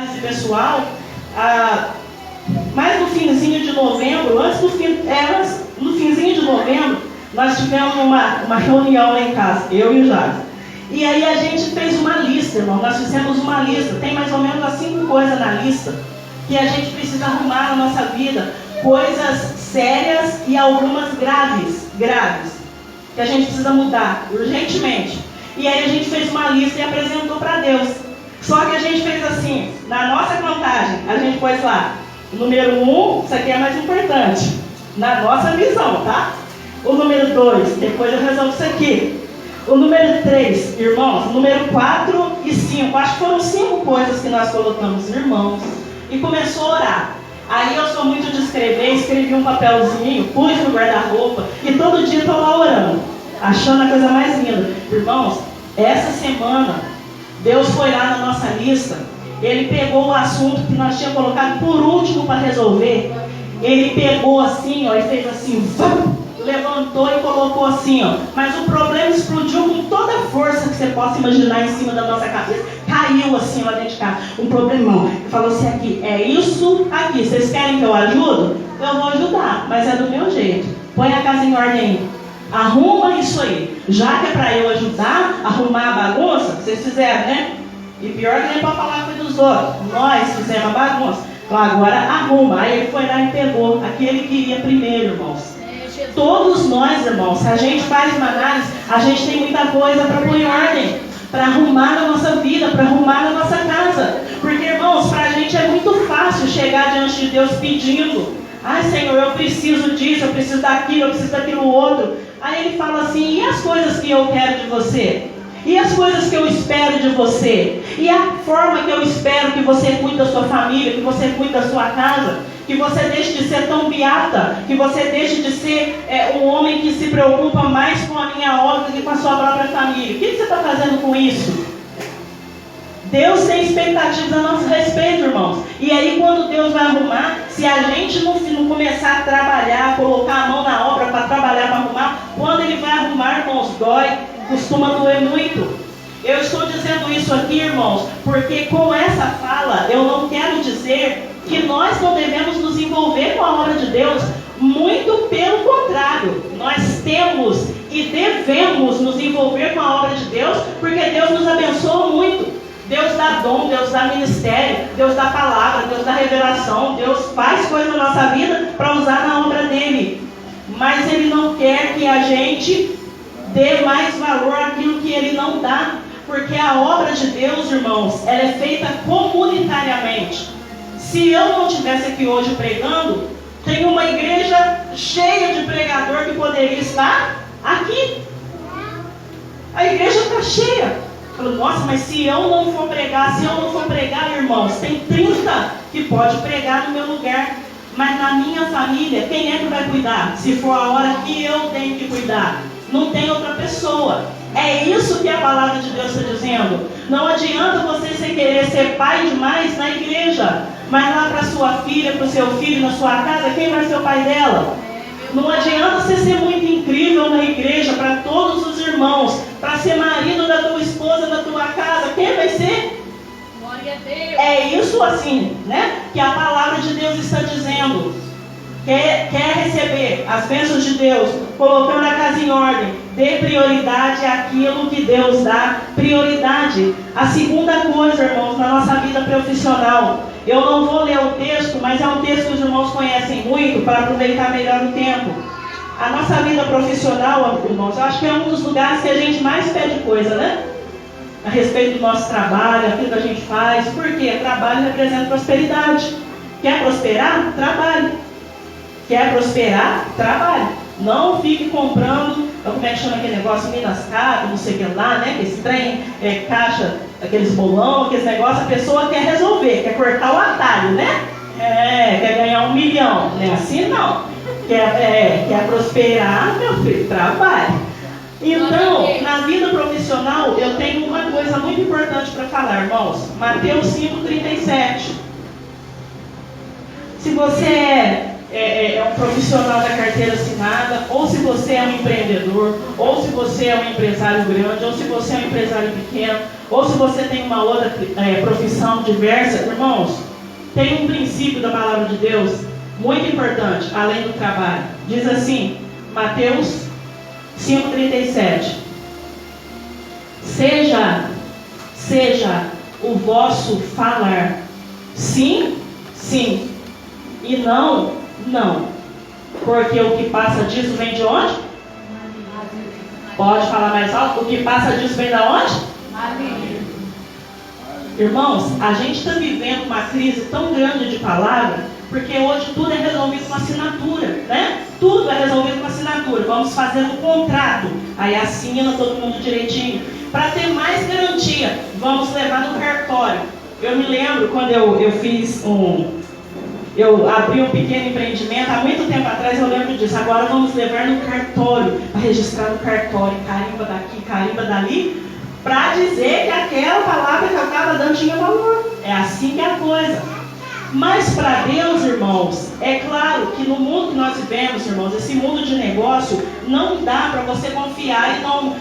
Esse pessoal, mas no finzinho de novembro, no finzinho de novembro, nós tivemos uma reunião lá em casa, eu e o Jades. E aí a gente fez uma lista, irmão. Nós fizemos uma lista. Tem mais ou menos as 5 coisas na lista que a gente precisa arrumar na nossa vida. Coisas sérias e algumas graves, que a gente precisa mudar urgentemente. E aí a gente fez uma lista e apresentou para Deus. Só que a gente fez assim, na nossa contagem, a gente pôs lá, o número 1, isso aqui é mais importante, na nossa visão, tá? O número 2, depois eu resolvo isso aqui. O número 3, irmãos, o número 4 e 5, acho que foram 5 coisas que nós colocamos, irmãos, e começou a orar. Aí eu sou muito de escrever, escrevi um papelzinho, pus no guarda-roupa, e todo dia estou lá orando, achando a coisa mais linda. Irmãos, essa semana, Deus foi lá na nossa lista, Ele pegou o assunto que nós tínhamos colocado por último para resolver, Ele pegou assim, ó, e fez assim, levantou e colocou assim, ó, mas o problema explodiu com toda a força que você possa imaginar em cima da nossa cabeça, caiu assim lá dentro de casa, um problemão. Ele falou assim, aqui, é isso aqui, vocês querem que eu ajude? Eu vou ajudar, mas é do meu jeito, põe a casa em ordem aí, arruma isso aí, já que é para eu ajudar a arrumar a bagunça, vocês fizeram, né? E pior que nem para falar que foi dos outros, nós fizemos a bagunça, então agora arruma. Aí ele foi lá e pegou, aqui ele queria primeiro, irmãos. Todos nós, irmãos, se a gente faz uma análise, a gente tem muita coisa para pôr em ordem, para arrumar na nossa vida, para arrumar na nossa casa. Porque, irmãos, para a gente é muito fácil chegar diante de Deus pedindo. Ai, Senhor, eu preciso disso, eu preciso daquilo, eu preciso daquilo outro. Aí Ele fala assim, e as coisas que eu quero de você? E as coisas que eu espero de você? E a forma que eu espero que você cuide da sua família, que você cuide da sua casa? Que você deixe de ser tão beata, que você deixe de ser um homem que se preocupa mais com a minha obra do que com a sua própria família. O que você está fazendo com isso? Deus tem expectativas a nosso respeito, irmãos. E aí quando Deus vai arrumar, se a gente não começar a trabalhar, colocar a mão na obra para trabalhar, para arrumar, quando Ele vai arrumar, irmãos, dói, costuma doer muito. Eu estou dizendo isso aqui, irmãos, porque com essa fala eu não quero dizer que nós não devemos nos envolver com a obra de Deus, muito pelo contrário, nós temos e devemos nos envolver com a obra de Deus, porque Deus nos abençoa muito. Deus dá dom, Deus dá ministério, Deus dá palavra, Deus dá revelação, Deus faz coisa na nossa vida para usar na obra dele. Mas Ele não quer que a gente dê mais valor àquilo que Ele não dá, porque a obra de Deus, irmãos, ela é feita comunitariamente. Se eu não estivesse aqui hoje pregando, tem uma igreja cheia de pregador que poderia estar aqui. A igreja está cheia. Falei, nossa, mas se eu não for pregar, irmãos, tem 30 que pode pregar no meu lugar. Mas na minha família, quem é que vai cuidar? Se for a hora que eu tenho que cuidar, não tem outra pessoa. É isso que a palavra de Deus está dizendo. Não adianta você querer ser pai demais na igreja, mas lá para sua filha, para o seu filho, na sua casa, quem vai ser o pai dela? Não adianta você ser muito incrível na igreja para todos os irmãos, para ser marido da tua esposa, da tua casa, quem vai ser? Glória a Deus. É isso assim, né? Que a palavra de Deus está dizendo. Quer receber as bênçãos de Deus, colocando a casa em ordem, dê prioridade àquilo que Deus dá prioridade. A segunda coisa, irmãos, na nossa vida profissional, eu não vou ler o texto, mas é um texto que os irmãos conhecem muito, para aproveitar melhor o tempo. A nossa vida profissional, irmãos, eu acho que é um dos lugares que a gente mais pede coisa, né? A respeito do nosso trabalho, aquilo que a gente faz. Por quê? Trabalho representa prosperidade. Quer prosperar? Trabalhe. Quer prosperar? Trabalhe. Não fique comprando, como é que chama aquele negócio, Minas Cap, não sei o que lá, né? Esse trem, caixa, aqueles bolão, aqueles negócios, a pessoa quer resolver, quer cortar o atalho, né? Quer ganhar 1 milhão, não é assim não. Quer prosperar, meu filho, trabalhe. Então, na vida profissional, eu tenho uma coisa muito importante para falar, irmãos. Mateus 5,37. Se você é é um profissional da carteira assinada, ou se você é um empreendedor, ou se você é um empresário grande, ou se você é um empresário pequeno, ou se você tem uma outra profissão diversa, irmãos, tem um princípio da palavra de Deus muito importante, além do trabalho. Diz assim, Mateus 5,37: Seja o vosso falar sim, sim, e não, não. Porque o que passa disso vem de onde? Pode falar mais alto? O que passa disso vem de onde? Irmãos, a gente está vivendo uma crise tão grande de palavra, porque hoje tudo é resolvido com assinatura, né? Tudo é resolvido com assinatura. Vamos fazer um contrato, aí assina todo mundo direitinho. Para ter mais garantia, vamos levar no cartório. Eu me lembro quando eu abri um pequeno empreendimento, há muito tempo atrás eu lembro disso. Agora vamos levar no cartório, para registrar no cartório, carimba daqui, carimba dali, para dizer que aquela palavra que eu estava dando tinha valor. É assim que é a coisa. Mas para Deus, irmãos, é claro que no mundo que nós vivemos, irmãos, esse mundo de negócio, não dá para você confiar e não,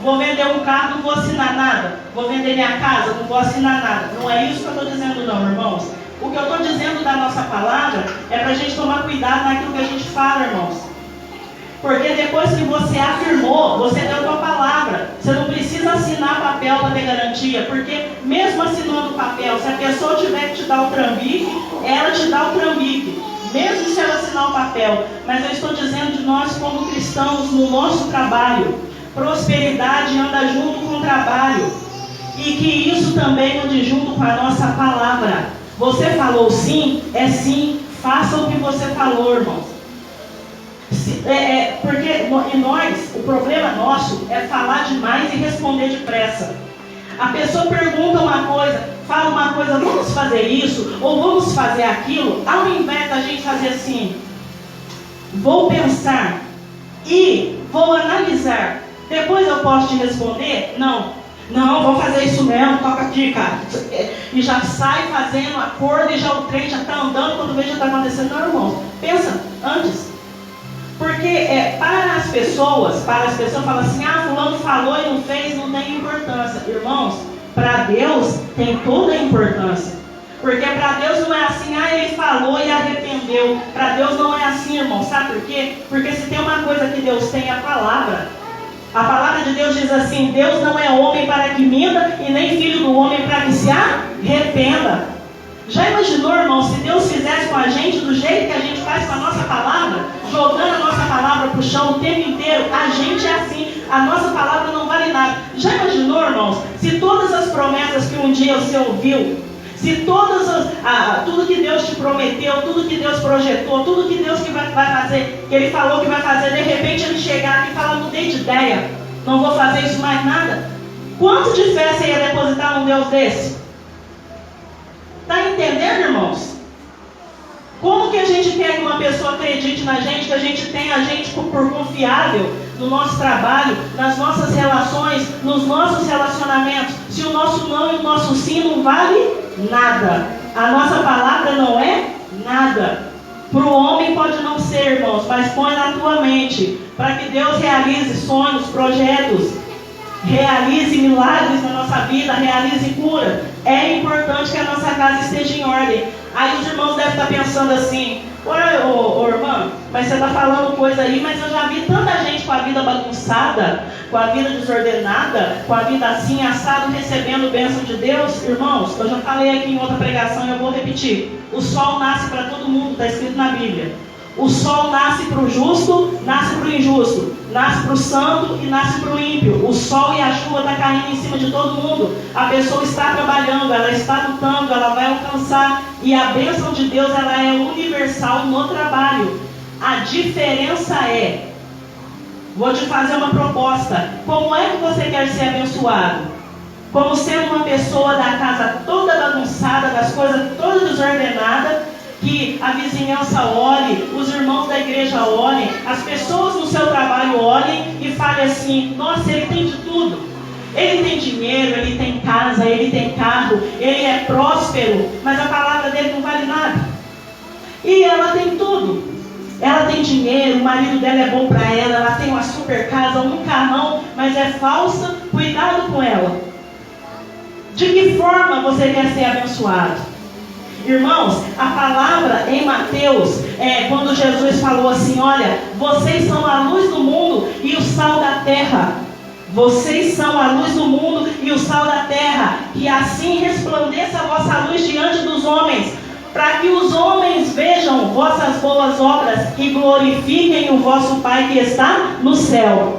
vou vender um carro, não vou assinar nada. Vou vender minha casa, não vou assinar nada. Não é isso que eu estou dizendo não, irmãos. O que eu estou dizendo da nossa palavra é para a gente tomar cuidado naquilo que a gente fala, irmãos. Porque depois que você afirmou, você deu a tua palavra. Você não precisa assinar papel para ter garantia. Porque mesmo assinando o papel, se a pessoa tiver que te dar o trambique, ela te dá o trambique. Mesmo se ela assinar o papel. Mas eu estou dizendo de nós como cristãos, no nosso trabalho. Prosperidade anda junto com o trabalho. E que isso também ande junto com a nossa palavra. Você falou sim, é sim. Faça o que você falou, irmãos. Porque nós, o problema nosso é falar demais e responder depressa. A pessoa pergunta uma coisa, fala uma coisa, vamos fazer isso, ou vamos fazer aquilo, ao invés da gente fazer assim, vou pensar e vou analisar, depois eu posso te responder? Não, vamos fazer isso mesmo, toca aqui, cara. E já sai fazendo acordo e já o trem já está andando, quando vê já está acontecendo. Não, irmãos, pensa antes. Porque para as pessoas falam assim, fulano falou e não fez, não tem importância. Irmãos, para Deus tem toda a importância. Porque para Deus não é assim, ele falou e arrependeu. Para Deus não é assim, irmão. Sabe por quê? Porque se tem uma coisa que Deus tem, é a palavra. A palavra de Deus diz assim, Deus não é homem para que minta, e nem filho do homem para que se arrependa. Já imaginou, irmão, se Deus fizesse com a gente do jeito que a gente faz com a nossa palavra, jogando a nossa palavra para o chão o tempo inteiro? A gente é assim, a nossa palavra não vale nada. Já imaginou, irmãos, se todas as promessas que um dia você ouviu, se tudo que Deus te prometeu, tudo que Deus projetou, tudo que Deus que vai fazer, que Ele falou que vai fazer, de repente Ele chegar aqui e falar, mudei de ideia, não vou fazer isso mais nada? Quanto de fé você ia depositar num Deus desse? Está entendendo, irmãos? Como que a gente quer que uma pessoa acredite na gente, que a gente tenha a gente por confiável no nosso trabalho, nas nossas relações, nos nossos relacionamentos, se o nosso não e o nosso sim não vale nada? A nossa palavra não é nada. Para o homem pode não ser, irmãos, mas põe na tua mente, para que Deus realize sonhos, projetos, realize milagres na nossa vida, realize cura. É importante que a nossa casa esteja em ordem. Aí os irmãos devem estar pensando assim, ô irmã, mas você está falando coisa aí, mas eu já vi tanta gente com a vida bagunçada, com a vida desordenada, com a vida assim, assado, recebendo bênção de Deus. Irmãos, eu já falei aqui em outra pregação e eu vou repetir. O sol nasce para todo mundo, está escrito na Bíblia. O sol nasce para o justo, nasce para o injusto, nasce para o santo e nasce para o ímpio. O sol e a chuva estão caindo em cima de todo mundo. A pessoa está trabalhando, ela está lutando, ela vai alcançar. E a bênção de Deus, ela é universal no trabalho. A diferença é, vou te fazer uma proposta. Como é que você quer ser abençoado? Como sendo uma pessoa da casa toda bagunçada, das coisas todas desordenadas, que a vizinhança olhe, os irmãos da igreja olhem, as pessoas no seu trabalho olhem e falem assim, nossa, ele tem de tudo. Ele tem dinheiro, ele tem casa, ele tem carro, ele é próspero, mas a palavra dele não vale nada. E ela tem tudo. Ela tem dinheiro, o marido dela é bom para ela tem uma super casa, um carrão, mas é falsa. Cuidado com ela. De que forma você quer ser abençoado? Irmãos, a palavra em Mateus, quando Jesus falou assim, olha, vocês são a luz do mundo e o sal da terra. Vocês são a luz do mundo e o sal da terra. Que assim resplandeça a vossa luz diante dos homens, para que os homens vejam vossas boas obras e glorifiquem o vosso Pai que está no céu.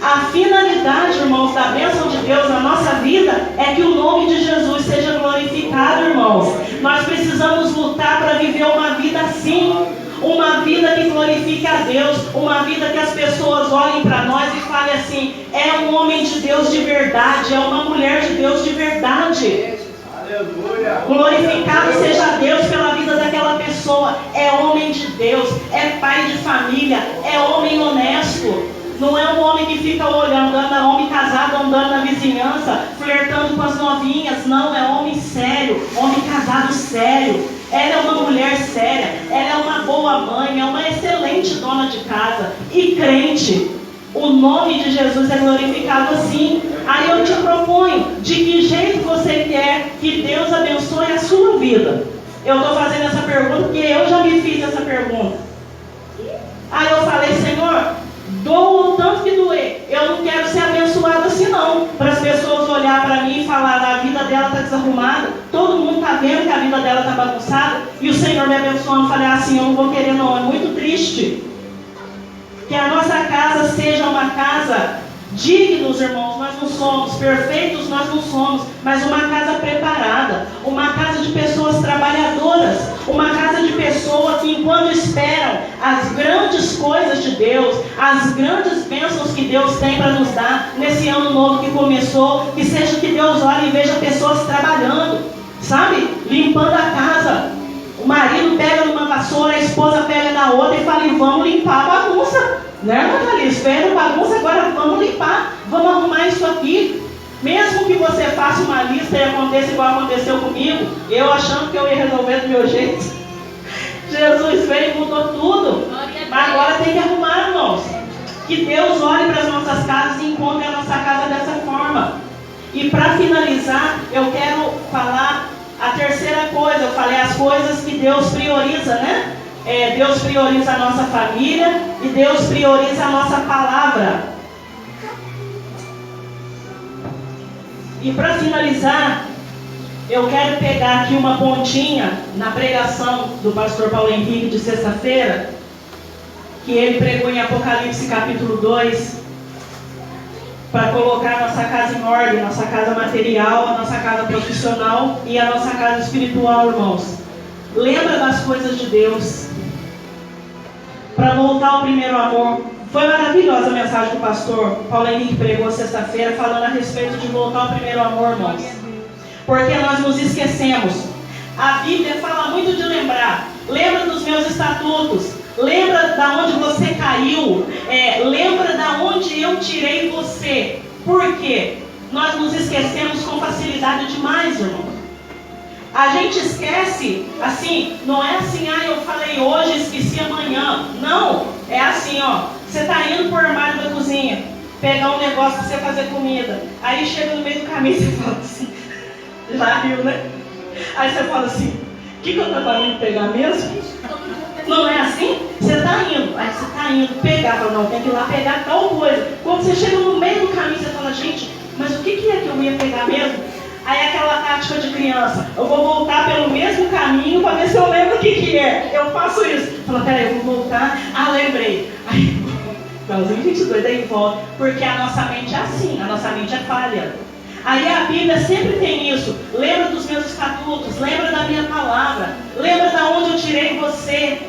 A finalidade, irmãos, da bênção de Deus na nossa vida é que o nome de Jesus seja glorificado, irmãos. Nós precisamos lutar para viver uma vida assim, uma vida que glorifique a Deus, uma vida que as pessoas olhem para nós e falem assim, é um homem de Deus de verdade, é uma mulher de Deus de verdade. Aleluia. Glorificado seja Deus pela vida daquela pessoa. É homem de Deus, é pai de família, é homem honesto. Não é um homem que fica olhando, é homem casado andando na vizinhança, flertando com as novinhas. Não, é homem sério, homem casado sério. Ela é uma mulher séria, ela é uma boa mãe, é uma excelente dona de casa e crente. O nome de Jesus é glorificado assim. Aí eu te proponho, de que jeito você quer que Deus abençoe a sua vida? Eu estou fazendo essa pergunta porque eu já me fiz essa pergunta. Aí eu falei, Senhor, doa o tanto que doer. Eu não quero ser abençoado assim não. Para as pessoas olhar para mim e falar, a vida dela está desarrumada, todo mundo está vendo que a vida dela está bagunçada, e o Senhor me abençoando, falei assim, eu não vou querer não, é muito triste. Que a nossa casa seja uma casa dignos, irmãos, nós não somos perfeitos, nós não somos, mas uma casa preparada, uma casa de pessoas trabalhadoras, uma casa de pessoas que enquanto esperam as grandes coisas de Deus, as grandes bênçãos que Deus tem para nos dar nesse ano novo que começou, que seja que Deus olhe e veja pessoas trabalhando, sabe, limpando a casa. O marido pega numa vassoura, a esposa pega na outra e fala, vamos limpar a bagunça. Né, Nathalie? Espera a bagunça, agora vamos limpar. Vamos arrumar isso aqui. Mesmo que você faça uma lista e aconteça igual aconteceu comigo, eu achando que eu ia resolver do meu jeito. Jesus veio e mudou tudo. Mas agora tem que arrumar, irmãos. Que Deus olhe para as nossas casas e encontre a nossa casa dessa forma. E para finalizar, eu quero falar a terceira coisa. Eu falei as coisas que Deus prioriza, né? Deus prioriza a nossa família e Deus prioriza a nossa palavra. E para finalizar, eu quero pegar aqui uma pontinha na pregação do pastor Paulo Henrique de sexta-feira, que ele pregou em Apocalipse capítulo 2, para colocar a nossa casa em ordem, nossa casa material, a nossa casa profissional e a nossa casa espiritual, irmãos. Lembra das coisas de Deus, para voltar ao primeiro amor. Foi maravilhosa a mensagem que o pastor Paulo Henrique pregou sexta-feira, falando a respeito de voltar ao primeiro amor, irmãos. Porque nós nos esquecemos. A Bíblia fala muito de lembrar. Lembra dos meus estatutos. Lembra da onde você caiu. Lembra da onde eu tirei você. Por quê? Nós nos esquecemos com facilidade demais, irmão. A gente esquece, assim, não é assim, eu falei hoje, esqueci amanhã. Não, é assim, você está indo para o armário da cozinha, pegar um negócio para você fazer comida. Aí chega no meio do caminho e você fala assim, já riu, né? Aí você fala assim, o que eu estava indo pegar mesmo? Não é assim? Você está indo, aí você está indo pegar, fala, não, tem que ir lá pegar tal coisa. Quando você chega no meio do caminho, você fala, gente, mas o que é que eu ia pegar mesmo? Aí aquela tática de criança, eu vou voltar pelo mesmo caminho para ver se eu lembro o que é. Eu faço isso. Fala, peraí, eu vou voltar. Lembrei. Aí, 2022, daí volta. Porque a nossa mente é assim, a nossa mente é falha. Aí a Bíblia sempre tem isso. Lembra dos meus estatutos, lembra da minha palavra, lembra de onde eu tirei você,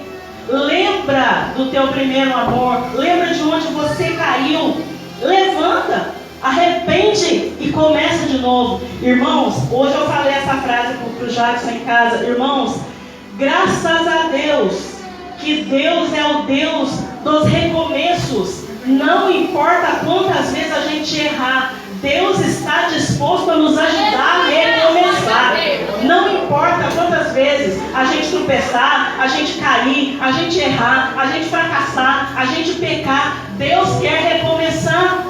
lembra do teu primeiro amor, lembra de onde você caiu. Levanta, arrepende e começa de novo. Irmãos, hoje eu falei essa frase para o Jackson em casa. Irmãos, graças a Deus, que Deus é o Deus dos recomeços. Não importa quantas vezes a gente errar, Deus está disposto a nos ajudar a recomeçar. Não importa quantas muitas vezes a gente tropeçar, a gente cair, a gente errar, a gente fracassar, a gente pecar, Deus quer recomeçar.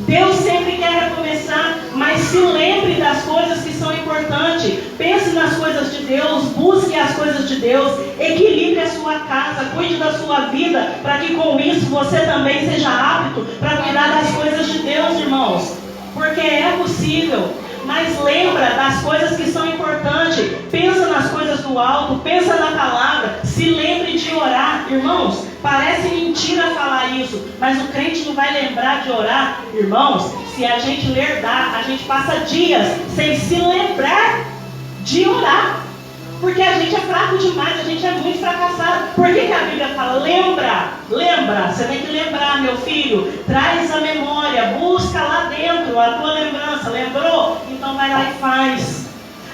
Deus sempre quer recomeçar, mas se lembre das coisas que são importantes. Pense nas coisas de Deus, busque as coisas de Deus, equilibre a sua casa, cuide da sua vida, para que com isso você também seja apto para cuidar das coisas de Deus, irmãos. Porque é possível. Mas lembra das coisas que são importantes. Pensa nas coisas do alto, pensa na palavra, se lembre de orar. Irmãos, parece mentira falar isso, mas o crente não vai lembrar de orar. Irmãos, se a gente ler a gente passa dias sem se lembrar de orar. Porque a gente é fraco demais, a gente é muito fracassado. Por que a Bíblia fala? Lembra, você tem que lembrar, meu filho. Traz a memória, busca lá dentro a tua lembrança. Lembrou? Então vai lá e faz.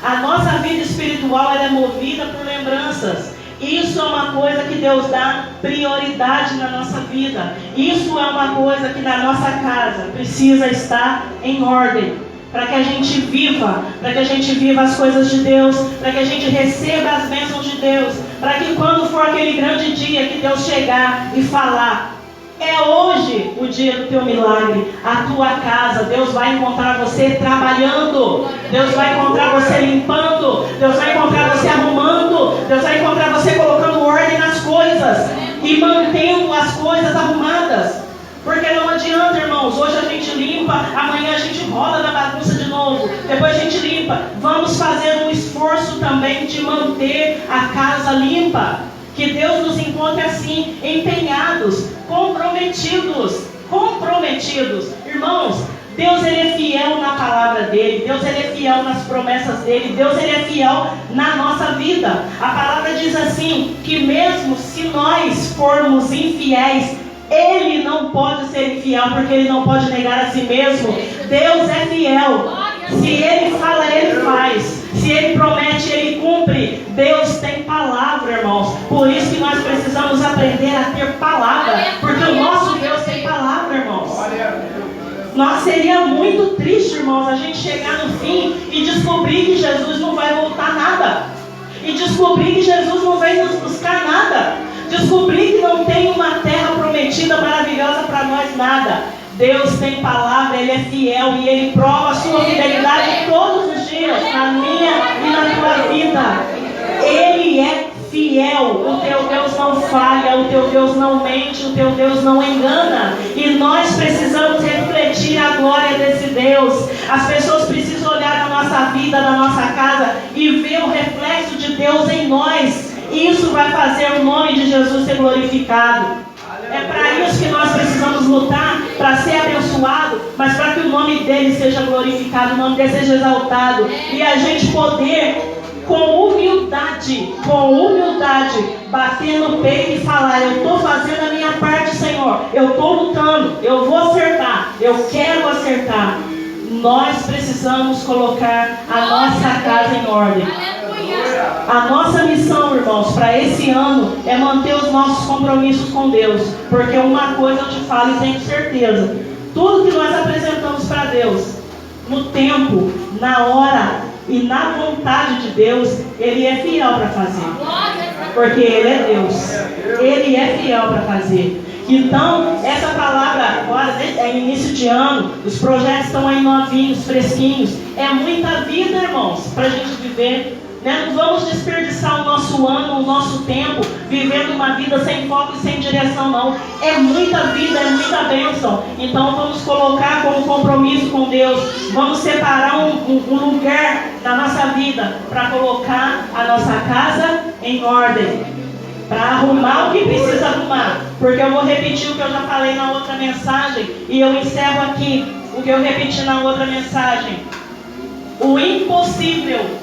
A nossa vida espiritual ela é movida por lembranças. Isso é uma coisa que Deus dá prioridade na nossa vida. Isso é uma coisa que na nossa casa precisa estar em ordem. Para que a gente viva as coisas de Deus, para que a gente receba as bênçãos de Deus, para que quando for aquele grande dia que Deus chegar e falar, é hoje o dia do teu milagre, a tua casa, Deus vai encontrar você trabalhando, Deus vai encontrar você limpando, Deus vai encontrar você arrumando, Deus vai encontrar você colocando ordem nas coisas e mantendo as coisas arrumadas. Porque não adianta, irmãos, hoje a gente limpa, amanhã a gente rola na bagunça de novo, depois a gente limpa. Vamos fazer um esforço também de manter a casa limpa. Que Deus nos encontre assim, empenhados, comprometidos. Irmãos, Deus ele é fiel na palavra dele, Deus ele é fiel nas promessas dele, Deus ele é fiel na nossa vida. A palavra diz assim, que mesmo se nós formos infiéis, Ele não pode ser infiel, porque Ele não pode negar a si mesmo. Deus é fiel. Se Ele fala, Ele faz. Se Ele promete, Ele cumpre. Deus tem palavra, irmãos. Por isso que nós precisamos aprender a ter palavra. Porque o nosso Deus tem palavra, irmãos. Nós seria muito triste, irmãos, a gente chegar no fim e descobrir que Jesus não vai voltar nada. E descobrir que Jesus não vem nos buscar nada. Descobrir que não tem uma terra prometida maravilhosa para nós, nada. Deus tem palavra, Ele é fiel e Ele prova a sua fidelidade todos os dias, na minha e na tua vida. Ele é fiel, o teu Deus não falha, o teu Deus não mente, o teu Deus não engana. E nós precisamos refletir a glória desse Deus. As pessoas precisam olhar na nossa vida, na nossa casa e ver o reflexo de Deus em nós. Isso vai fazer o nome de Jesus ser glorificado. É para isso que nós precisamos lutar, para ser abençoado, mas para que o nome dele seja glorificado, o nome dele seja exaltado. E a gente poder, com humildade, bater no peito e falar, eu estou fazendo a minha parte, Senhor. Eu estou lutando, eu vou acertar, eu quero acertar. Nós precisamos colocar a nossa casa em ordem. A nossa missão, irmãos, para esse ano é manter os nossos compromissos com Deus. Porque uma coisa eu te falo e tenho certeza: tudo que nós apresentamos para Deus, no tempo, na hora e na vontade de Deus, Ele é fiel para fazer. Porque Ele é Deus. Ele é fiel para fazer. Então, essa palavra agora, é início de ano, os projetos estão aí novinhos, fresquinhos. É muita vida, irmãos, para a gente viver. Não vamos desperdiçar o nosso ano, o nosso tempo, vivendo uma vida sem foco e sem direção, não. É muita vida, é muita bênção. Então vamos colocar como compromisso com Deus. Vamos separar um lugar na nossa vida para colocar a nossa casa em ordem. Para arrumar o que precisa arrumar. Porque eu vou repetir o que eu já falei na outra mensagem. E eu encerro aqui o que eu repeti na outra mensagem. O impossível.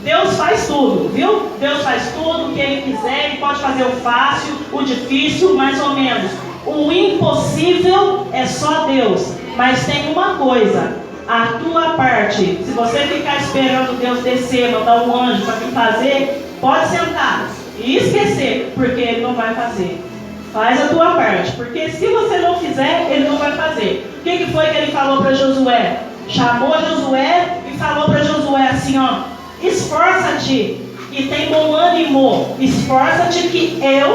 Deus faz tudo, viu? Deus faz tudo o que Ele quiser. Ele pode fazer o fácil, o difícil, mais ou menos. O impossível é só Deus. Mas tem uma coisa: a tua parte. Se você ficar esperando Deus descer, mandar um anjo para vir fazer, pode sentar e esquecer, porque Ele não vai fazer. Faz a tua parte, porque se você não fizer, Ele não vai fazer. O que foi que Ele falou para Josué? Chamou Josué e falou para Josué assim, ó: esforça-te e tem bom ânimo. Esforça-te que eu